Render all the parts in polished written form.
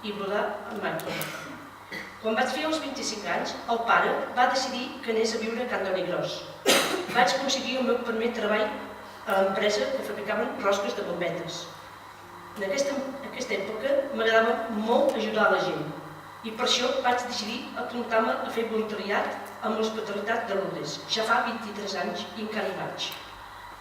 i brodar en màquina. Quan vaig fer els 25 anys, el pare va decidir que anés a viure a Can Donigrós. Vaig aconseguir el meu primer treball a l'empresa que fabricaven rosques de bombetes. En aquesta època m'agradava molt ajudar la gent i per això vaig decidir apuntar-me a fer voluntariat amb l'Hospitalitat de Lourdes. Ja fa 23 anys i encara hi vaig.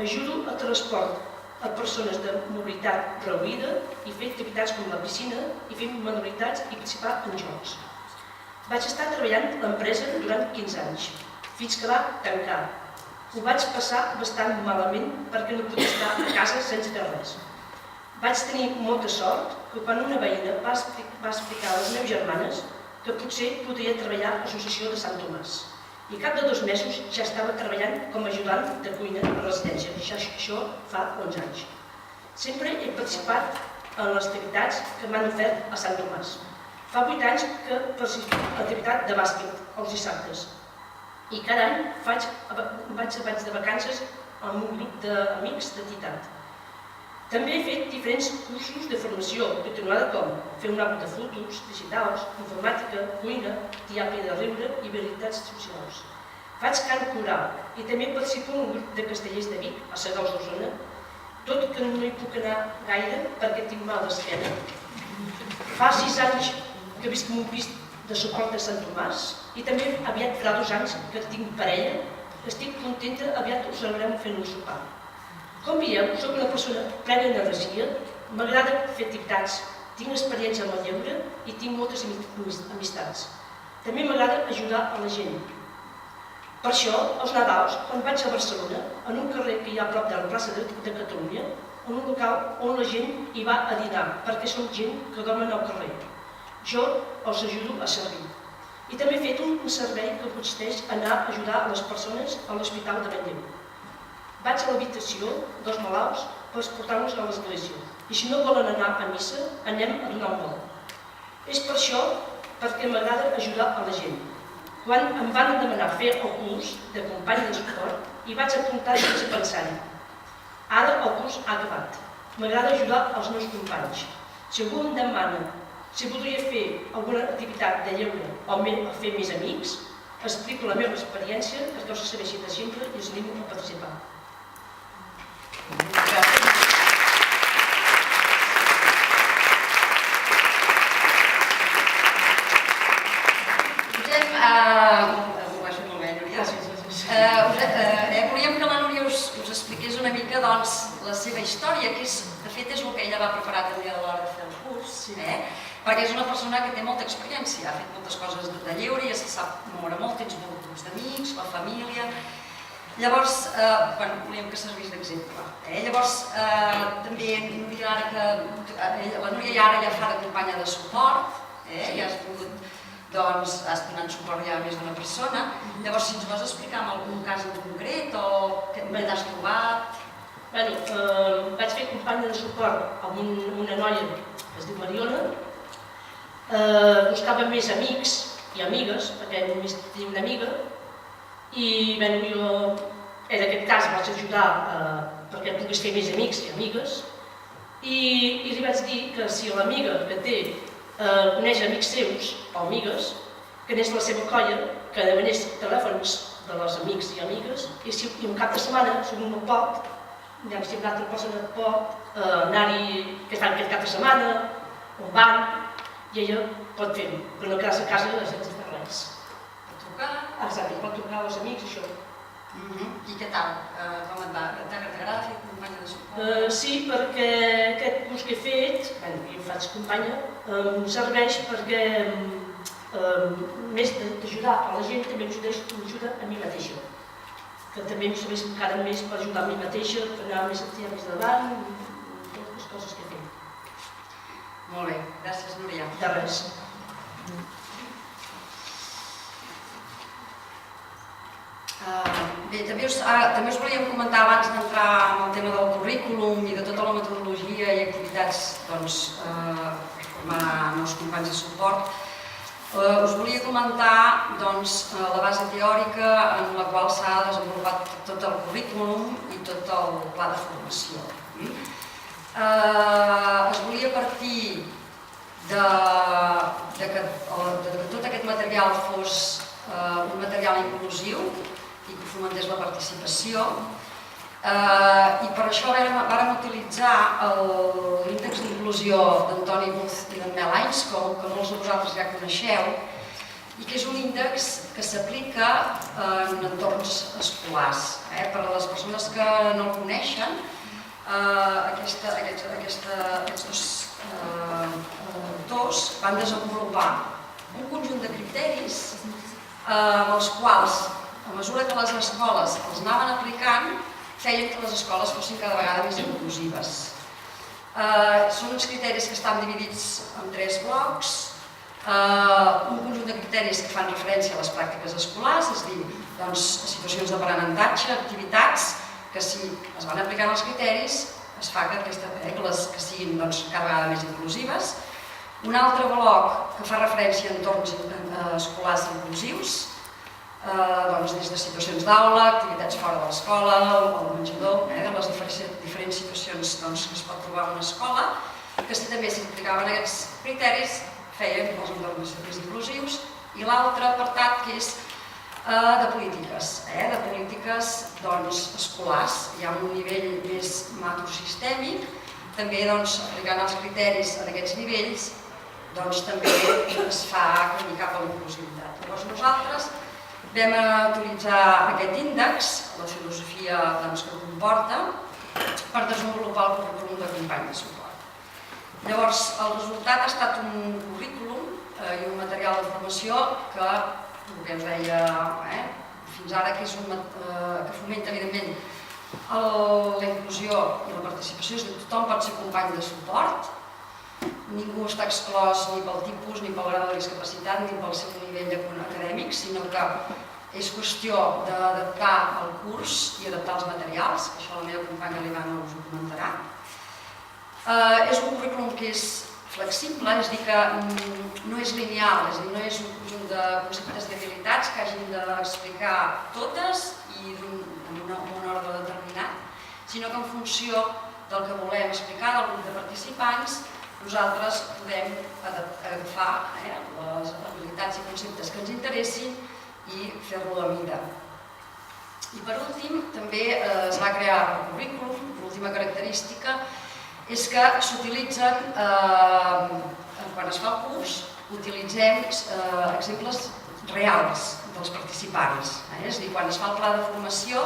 Ajudo al transport a persones de mobilitat reduïda i fer activitats com la piscina i fer manualitats i participar en jocs. Vaig estar treballant a l'empresa durant 15 anys, fins que va tancar. Ho vaig passar bastant malament perquè no podia estar a casa sense fer res. Vaig tenir molta sort que quan una veïna va explicar a les meves germanes que potser podria treballar a l'Associació de Sant Tomàs. I cap de 2 mesos ja estava treballant com a ajudant de cuina a la residència. Això fa 11 anys. Sempre he participat en les activitats que m'han ofert a Sant Tomàs. Fa 8 anys que participo en l'activitat de bàsquet els dissabtes i cada any vaig de vacances amb un grup d'amics d'entitat. També he fet diferents cursos de formació continuada com fer un àlbum de fotos, digitals, informàtica, cuina, teràpia de riure i habilitats socials. Faig cant coral i també participo en un grup de castellers de Vic, a Segaus d'Osona, tot que no hi puc anar gaire perquè tinc mal d'esquena. Fa 6 anys que visc en un pis de suport de Sant Tomàs i també aviat farà 2 anys que tinc parella. Estic contenta, aviat us celebrem fent un sopar. Com veieu, soc una persona plena d'energia, m'agrada fer activitats, tinc experiència amb el lleure i tinc moltes amistats. També m'agrada ajudar a la gent. Per això, als Nadals, quan vaig a Barcelona, en un carrer que hi ha a prop de la plaça de Catalunya, en un local on la gent hi va a dinar, perquè són gent que dormen al carrer. Jo els ajudo a servir. I també he fet un servei que consisteix en anar a ajudar les persones a l'Hospital de Manlleu. Vaig a l'habitació dels malalts per portar-los a l'església. I si no volen anar a missa, anem a donar un vol. És per això perquè m'agrada ajudar a la gent. Quan em van demanar fer el curs de company de suport, hi vaig apuntar sense pensar-hi. Ara el curs ha acabat. M'agrada ajudar els meus companys. Si algú em demana si voldria fer alguna activitat de lleure o fer més amics, explico la meva experiència perquè us serveixi d'exemple i us animo a participar. Volíem que la Núria us expliqués una mica la seva història, que de fet és el que ella va preparar també a l'hora de fer el curs, perquè és una persona que té molta experiència, ha fet moltes coses de lleure, ja se sap moure molt, tens molts grups d'amics, la família. Llavors, volíem que servís d'exemple. Llavors, també la Núria ara ja fa de companya de suport, ja has tingut, doncs, has donat suport ja a més d'una persona. Llavors, si ens vols explicar en algun cas en concret o què t'has trobat? Vaig fer companya de suport amb una noia que es diu Mariona. Buscava més amics i amigues, perquè només tenia una amiga, i jo en aquest cas vaig ajudar perquè pogués fer més amics i amigues, i li vaig dir que si l'amiga que té coneix amics seus o amigues, que anés a la seva colla, que demanés telèfons de les amics i amigues, i un cap de setmana, sobre un pot, anem si una altra persona pot anar-hi, que fan aquest cap de setmana, un banc, i ella pot fer-ho, però no quedar-se a casa sense fer res. Pot trucar? Exacte, pot trucar als amics, això. I què tal? Com et va? T'agrada fer companya de suport? Sí, perquè aquest curs que he fet, jo faig companya, em serveix perquè, més d'ajudar a la gent, també m'ajuda a mi mateixa. Que també em serveix encara més per ajudar a mi mateixa, per anar més endavant, totes les coses que he fet. Molt bé, gràcies, Núria. De res. Bé, també us volíem comentar abans d'entrar en el tema del currículum i de tota la metodologia i activitats per formar nous companys de suport. Us volia comentar la base teòrica en la qual s'ha desenvolupat tot el currículum i tot el pla de formació. Es volia partir que tot aquest material fos un material inclusiu i que fomentés la participació. I per això vàrem utilitzar l'índex d'inclusió d'Antoni Booth i d'en Mel Ainscough, que molts de vosaltres ja coneixeu, i que és un índex que s'aplica en entorns escolars. Per a les persones que no el coneixen, aquests dos autors van desenvolupar un conjunt de criteris amb els quals, a mesura que les escoles els anaven aplicant, feien que les escoles fossin cada vegada més inclusives. Són uns criteris que estan dividits en 3 blocs, un conjunt de criteris que fan referència a les pràctiques escolars, és a dir, a situacions d'aprenentatge, activitats, que si es van aplicant els criteris es fa que siguin cada vegada més inclusives. Un altre bloc que fa referència a entorns escolars inclusius, des de situacions d'aula, activitats fora de l'escola, al menjador, les diferents situacions que es pot trobar en una escola, que si també s'implicaven aquests criteris feien els entorns més inclusius. I l'altre apartat que és de polítiques escolars, ja a un nivell més macrosistèmic, també aplicant els criteris en aquests nivells, també es fa camí cap a la inclusivitat. Llavors nosaltres vam utilitzar aquest índex, la filosofia que ho comporta, per desenvolupar el currículum de company de suport. Llavors el resultat ha estat un currículum i un material de formació que, el que us deia fins ara, que fomenta evidentment la inclusió i la participació, és a dir, tothom pot ser company de suport, ningú està exclòs ni pel tipus, ni pel grau de discapacitat, ni pel seu nivell acadèmic, sinó que és qüestió d'adaptar el curs i adaptar els materials, que això la meva companya l'Ivana us ho comentarà. És un currículum que és flexible, és a dir, que no és lineal, és a dir, no és un conjunt de conceptes i habilitats que hagin d'explicar totes i en un ordre determinat, sinó que en funció del que volem explicar del grup de participants, nosaltres podem agafar les habilitats i conceptes que ens interessin i fer-lo a mida. I per últim, també es va crear el currículum, l'última característica és que s'utilitzen, quan es fa el curs, utilitzem exemples reals dels participants. És a dir, quan es fa el pla de formació,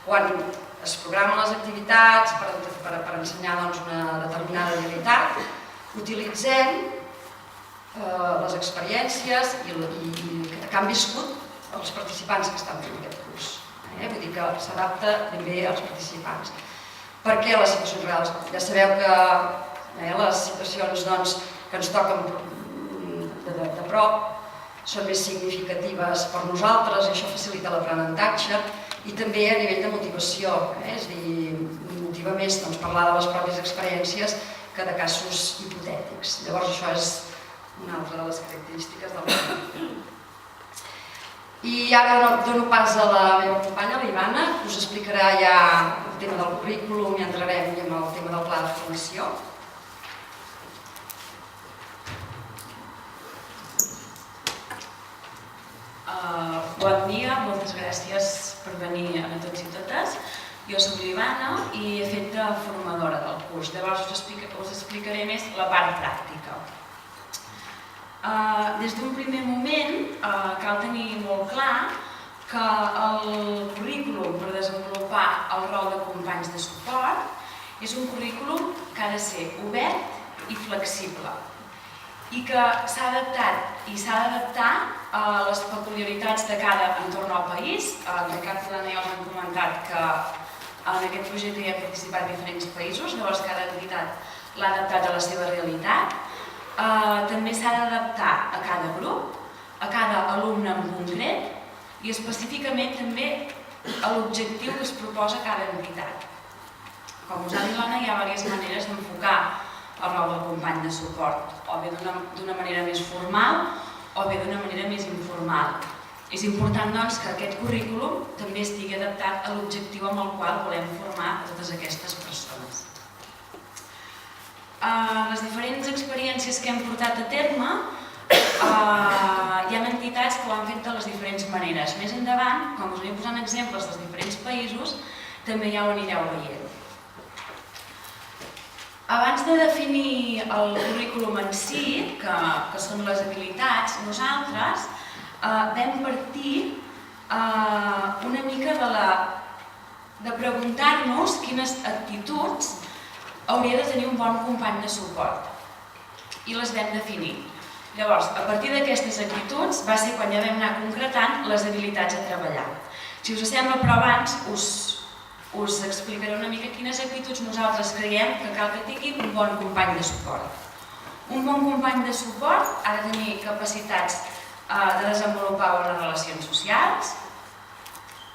quan es programen les activitats per ensenyar una determinada habilitat, utilitzem les experiències que han viscut els participants que estan fent aquest curs. Vull dir que s'adapta ben bé als participants. Per què les situacions reals? Ja sabeu que les situacions que ens toquen de prop són més significatives per nosaltres i això facilita l'aprenentatge i també a nivell de motivació, és a dir, motiva més parlar de les pròpies experiències que de casos hipotètics. Llavors això és una altra de les característiques del currículum. I ara dono pas a la meva companya, l'Ivana, que us explicarà ja el tema del currículum i entrarem en el tema del pla de formació. Bon dia, moltes gràcies per venir a tots i totes. Jo soc l'Ivana i he fet de formadora del curs, llavors us explicaré més la part pràctica. Des d'un primer moment cal tenir molt clar que el currículum per desenvolupar el rol de companys de suport és un currículum que ha de ser obert i flexible i que s'ha adaptat i s'ha d'adaptar a les peculiaritats de cada entorn al país. En Ricard i l'Anna ja us han comentat que en aquest projecte hi ha participat diferents països, llavors cada entitat l'ha adaptat a la seva realitat. També s'ha d'adaptar a cada grup, a cada alumne en concret i específicament també a l'objectiu que es proposa cada entitat. Com us ha dit l'Anna, hi ha diverses maneres d'enfocar el rol del company de suport, o bé d'una manera més formal o bé d'una manera més informal. És important, doncs, que aquest currículum també estigui adaptat a l'objectiu amb el qual volem formar a totes aquestes persones. les diferents experiències que hem portat a terme, hi ha entitats que ho han fet de les diferents maneres. Més endavant, com us aniré posant exemples dels diferents països, també ja ho anireu veient. Abans de definir el currículum en si, que són les habilitats, nosaltres vam partir una mica de preguntar-nos quines actituds hauria de tenir un bon company de suport. I les vam definir. Llavors, a partir d'aquestes actituds va ser quan ja vam anar concretant les habilitats a treballar. Si us sembla, però abans us explicaré una mica quines actituds nosaltres creiem que cal que tingui un bon company de suport. Un bon company de suport ha de tenir capacitats de desenvolupar bones relacions socials,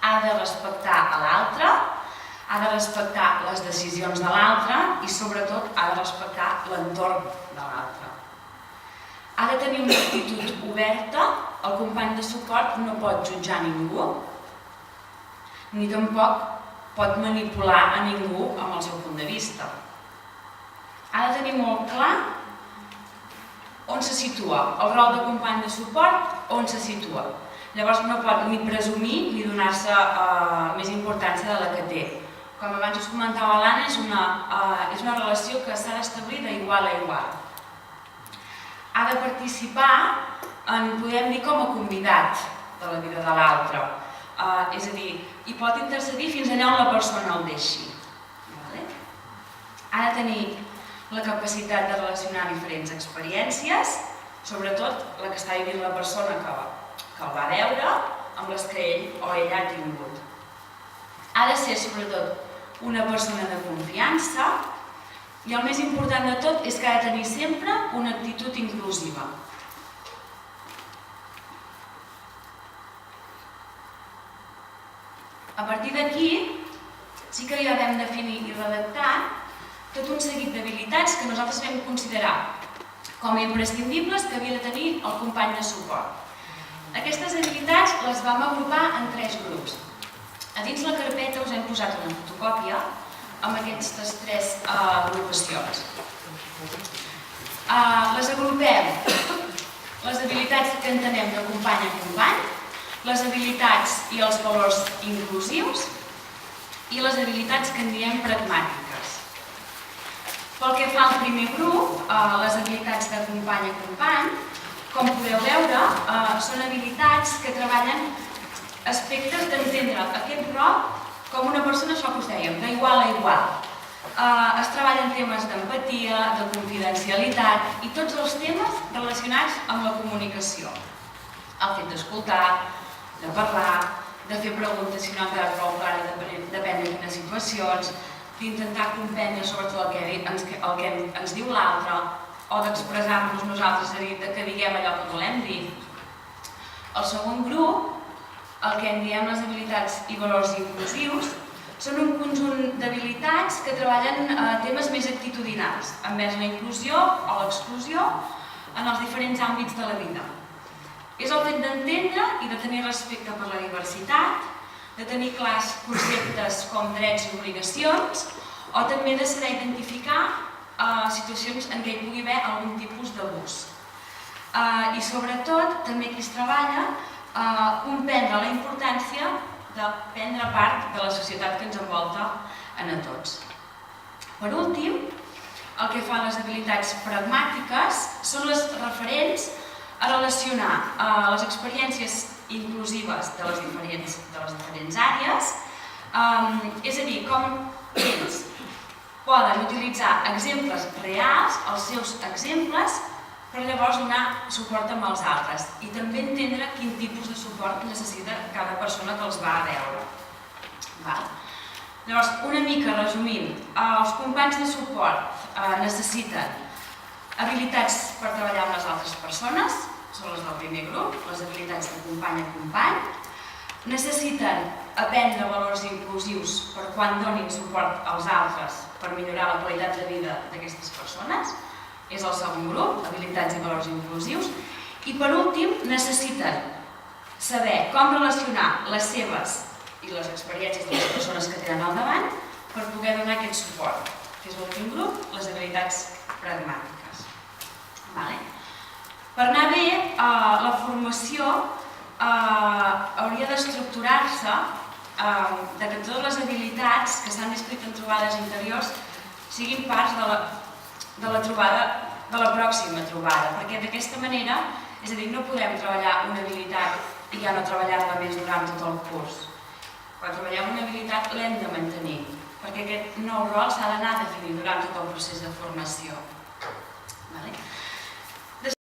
ha de respectar a l'altre, ha de respectar les decisions de l'altre i sobretot ha de respectar l'entorn de l'altre. Ha de tenir una actitud oberta, el company de suport no pot jutjar ningú, ni tampoc pot manipular a ningú amb el seu punt de vista. Ha de tenir molt clar on se situa, el rol de company de suport, on se situa. Llavors no pot ni presumir ni donar-se més importància de la que té. Com abans us comentava l'Anna, és una relació que s'ha d'establir d'igual a igual. Ha de participar, podem dir, com a convidat de la vida de l'altre. És a dir, hi pot intercedir fins allà on la persona el deixi. Ha de tenir la capacitat de relacionar diferents experiències, sobretot la que està vivint la persona que el va veure, amb les que ell o ella ha tingut. Ha de ser, sobretot, una persona de confiança i el més important de tot és que ha de tenir sempre una actitud inclusiva. A partir d'aquí, sí que ja vam definir i redactar tot un seguit d'habilitats que nosaltres vam considerar com a imprescindibles que havia de tenir el company de suport. Aquestes habilitats les vam agrupar en 3 grups. A dins la carpeta us hem posat una fotocòpia amb aquestes 3 agrupacions. Les agrupem les habilitats que entenem de company a company, les habilitats i els valors inclusius i les habilitats que en diem pragmàtiques. Pel que fa al primer grup, les habilitats de company a company, com podeu veure, són habilitats que treballen aspectes d'entendre aquest rol com una persona, això que us dèiem, d'igual a igual. Es treballen temes d'empatia, de confidencialitat i tots els temes relacionats amb la comunicació. El fet d'escoltar, de parlar, de fer preguntes si no ha quedat prou clara, depèn de quines situacions, d'intentar comprendre sobretot el que ens diu l'altre o d'expressar-nos nosaltres, que diguem allò que volem dir. El segon grup, el que en diem les habilitats i valors inclusius, són un conjunt d'habilitats que treballen temes més actitudinals, envers la inclusió o l'exclusió en els diferents àmbits de la vida. És el fet d'entendre i de tenir respecte per la diversitat, de tenir clars conceptes com drets i obligacions, o també de saber identificar situacions en què hi pugui haver algun tipus d'abús. I sobretot, també aquí es treballa comprendre la importància de prendre part de la societat que ens envolta a tots. Per últim, el que fa a les habilitats pragmàtiques són les referents a relacionar les experiències inclusives de les diferents àrees, és a dir, com ells poden utilitzar exemples reals, els seus exemples, per llavors donar suport amb els altres i també entendre quin tipus de suport necessita cada persona que els va a veure. Llavors, una mica resumint, els companys de suport necessiten habilitats per treballar amb les altres persones, són les del primer grup, les habilitats de company a company, necessiten aprendre valors inclusius per quan donin suport als altres per millorar la qualitat de vida d'aquestes persones, és el segon grup, habilitats i valors inclusius, i per últim necessiten saber com relacionar les seves i les experiències de les persones que tenen al davant per poder donar aquest suport. que és l'últim grup, les habilitats pragmàtiques. Per anar bé, la formació hauria d'estructurar-se que totes les habilitats que s'han descrit en trobades interiors siguin parts de la trobada, de la pròxima trobada, perquè d'aquesta manera, és a dir, no podem treballar una habilitat i ja no treballar-la més durant tot el curs. Quan treballem una habilitat l'hem de mantenir, perquè aquest nou rol s'ha d'anar definint durant tot el procés de formació.